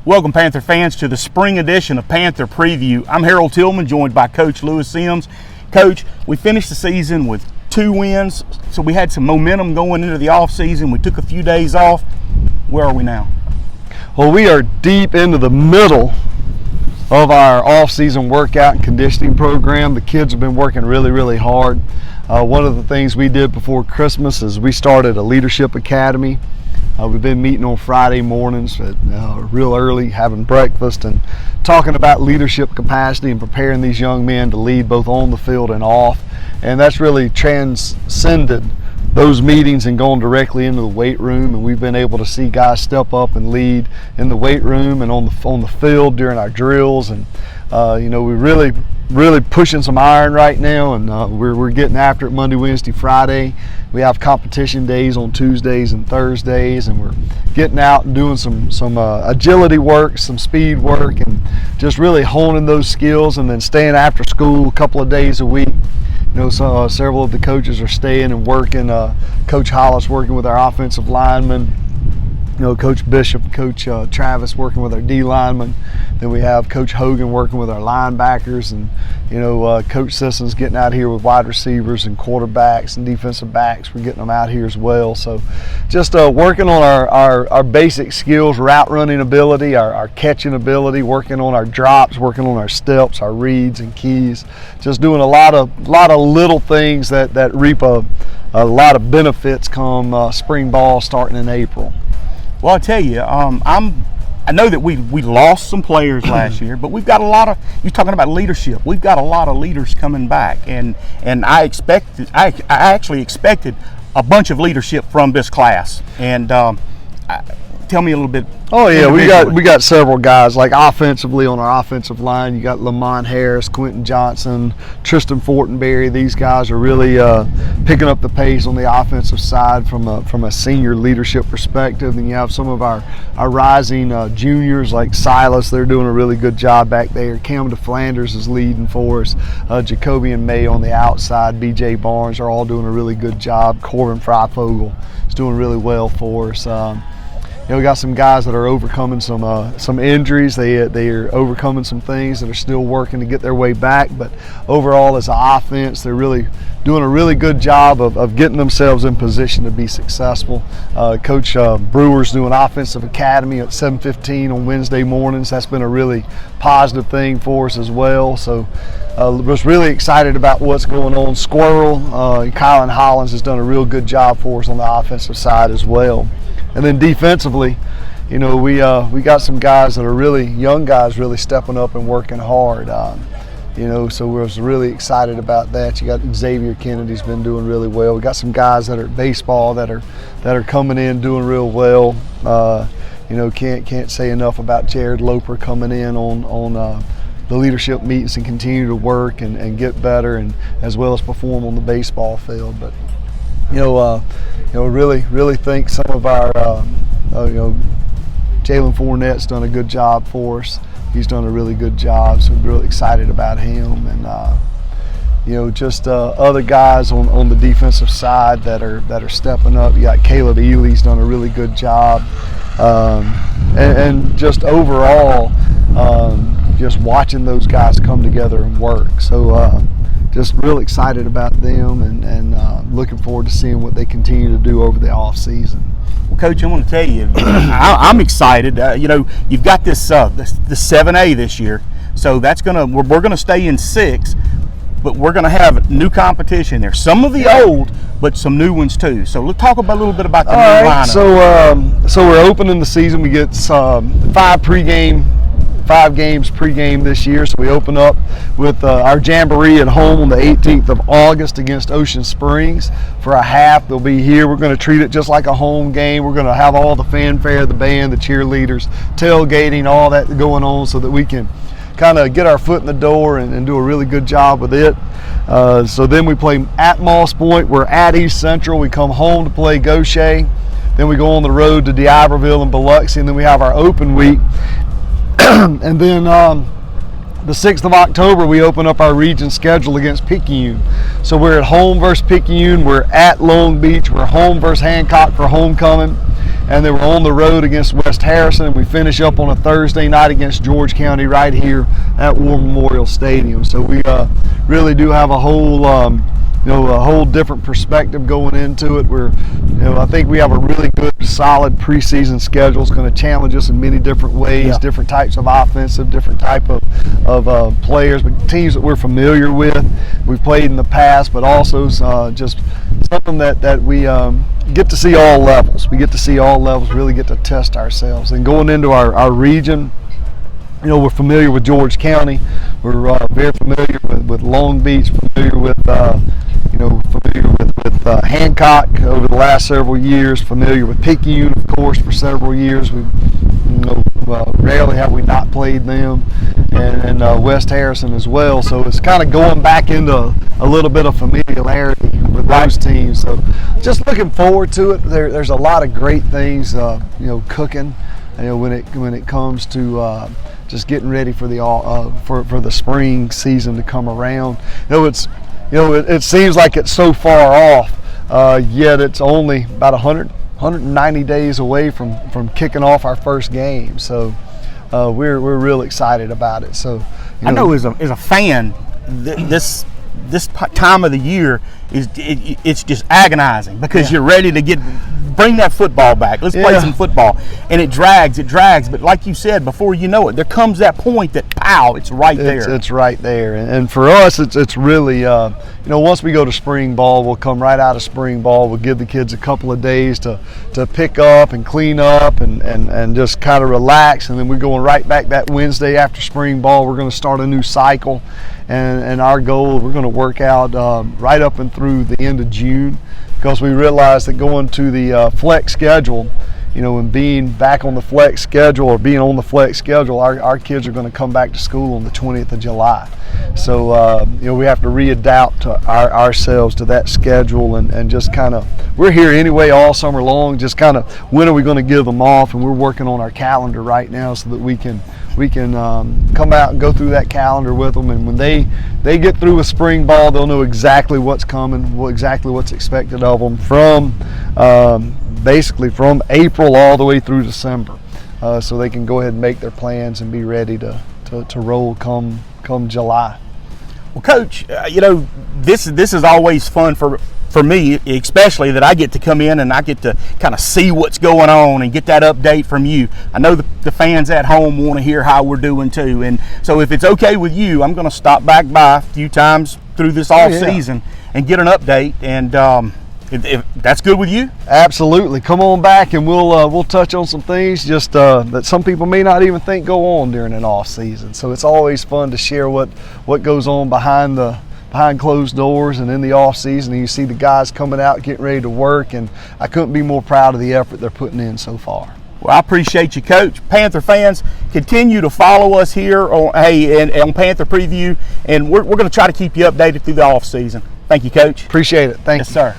Welcome, Panther fans, to the spring edition of Panther Preview. I'm Harold Tillman, joined by Coach Lewis Sims. Coach, we finished the season with 2 wins, so we had some momentum going into the off season. We took a few days off. Where are we now? Well, we are deep into the middle of our off-season workout and conditioning program. The kids have been working really hard. One of the things we did before Christmas is we started a leadership academy. We've been meeting on Friday mornings real early, having breakfast and talking about leadership capacity and preparing these young men to lead both on the field and off. And that's really transcended those meetings and gone directly into the weight room, and we've been able to see guys step up and lead in the weight room and on the field during our drills. And we're really pushing some iron right now, and we're getting after it Monday, Wednesday, Friday. We have competition days on Tuesdays and Thursdays, and we're getting out and doing some agility work, some speed work, and just really honing those skills, and then staying after school a couple of days a week. Several of the coaches are staying and working. Coach Hollis working with our offensive linemen. Coach Bishop, Coach Travis working with our D linemen. Then we have Coach Hogan working with our linebackers, and Coach Sisson's getting out here with wide receivers and quarterbacks and defensive backs. We're getting them out here as well. So just working on our basic skills, route running ability, our catching ability, working on our drops, working on our steps, our reads and keys. Just doing a lot of little things that reap a lot of benefits come spring ball starting in April. Well, I'll tell you, I know that we lost some players last year, but we've got a lot of, you're talking about leadership, we've got a lot of leaders coming back, and I actually expected a bunch of leadership from this class. And tell me a little bit. Oh yeah, we got several guys. Like offensively, on our offensive line, you got Lamont Harris, Quentin Johnson, Tristan Fortenberry. These guys are really picking up the pace on the offensive side from a senior leadership perspective. And you have some of our rising juniors like Silas. They're doing a really good job back there. Cam DeFlanders is leading for us. Jacoby and May on the outside. B.J. Barnes are all doing a really good job. Corbin Freifogel is doing really well for us. We got some guys that are overcoming some injuries. They are overcoming some things that are still working to get their way back. But overall, as an offense, they're really doing a really good job of getting themselves in position to be successful. Coach Brewer's doing offensive academy at 7:15 on Wednesday mornings. That's been a really positive thing for us as well. So was really excited about what's going on. Squirrel, Kylan Hollins has done a real good job for us on the offensive side as well. And then defensively, we got some guys that are really young guys, really stepping up and working hard. So we was really excited about that. You got Xavier Kennedy's been doing really well. We got some guys that are at baseball that are coming in doing real well. Can't say enough about Jared Loper coming in on the leadership meetings and continue to work and get better, and as well as perform on the baseball field. But really think some of our, Jalen Fournette's done a good job for us. He's done a really good job, so we're really excited about him. And other guys on the defensive side that are stepping up. You got Caleb Ely's done a really good job, and just overall, just watching those guys come together and work. So. Just real excited about them and looking forward to seeing what they continue to do over the off season. Well, Coach, I want to tell you, I'm excited. You've got this 7A this year, so we're gonna stay in 6, but we're gonna have new competition there. Some of the old, but some new ones too. So let's talk about a little bit about the new lineup. So we're opening the season. We get 5 games pregame this year. So we open up with our Jamboree at home on the 18th of August against Ocean Springs. For a half, they'll be here. We're going to treat it just like a home game. We're going to have all the fanfare, the band, the cheerleaders, tailgating, all that going on so that we can kind of get our foot in the door and do a really good job with it. So then we play at Moss Point. We're at East Central. We come home to play Gaucher. Then we go on the road to D'Iberville and Biloxi, and then we have our open week. And then the 6th of October, we open up our region schedule against Picayune. So we're at home versus Picayune. We're at Long Beach. We're home versus Hancock for homecoming. and then we're on the road against West Harrison. We finish up on a Thursday night against George County right here at War Memorial Stadium. So we really do have a whole a whole different perspective going into it. I think we have a really good, solid preseason schedule. It's going to challenge us in many different ways, different types of offensive, different type of players, but teams that we're familiar with, we've played in the past, but also just something that we get to see all levels. We get to see all levels, really get to test ourselves. And going into our region, we're familiar with George County. We're very familiar with Long Beach, familiar with Hancock over the last several years, familiar with Picayune, of course, for several years. Rarely have we not played them, and West Harrison as well. So it's kind of going back into a little bit of familiarity with those teams. So just looking forward to it. There's a lot of great things, cooking. When it comes to just getting ready for the spring season to come around. It seems like it's so far off, yet it's only about 190 days away from kicking off our first game. So we're real excited about it. So I know as a fan, this time of the year it's just agonizing because you're ready to bring that football back. Let's play some football. And it drags. But like you said, before you know it, there comes that point that, pow, it's right there. It's right there. And for us, it's really, once we go to spring ball, we'll come right out of spring ball. We'll give the kids a couple of days to pick up and clean up and just kind of relax. And then we're going right back that Wednesday after spring ball. We're going to start a new cycle. And our goal, we're going to work out right up and through the end of June, because we realize that going to the flex schedule, and being back on the flex schedule or being on the flex schedule, our kids are going to come back to school on the 20th of July. So, we have to readapt ourselves to that schedule and just kind of, we're here anyway all summer long, just kind of when are we going to give them off, and we're working on our calendar right now so that we can come out and go through that calendar with them, and when they get through with spring ball, they'll know exactly what's coming, exactly what's expected of them from basically from April all the way through December, so they can go ahead and make their plans and be ready to roll come July. Well, Coach, this is always fun for me, especially that I get to come in and I get to kind of see what's going on and get that update from you. I know the fans at home want to hear how we're doing too, and so if it's okay with you, I'm going to stop back by a few times through this off season and get an update, and if that's good with you. Absolutely, come on back and we'll touch on some things just that some people may not even think go on during an off season. So it's always fun to share what goes on behind closed doors and in the off season, and you see the guys coming out getting ready to work, and I couldn't be more proud of the effort they're putting in so far. Well, I appreciate you, Coach. Panther fans, continue to follow us here on Panther Preview, and we're going to try to keep you updated through the off season. Thank you, Coach. Appreciate it. Thank you. Yes, sir.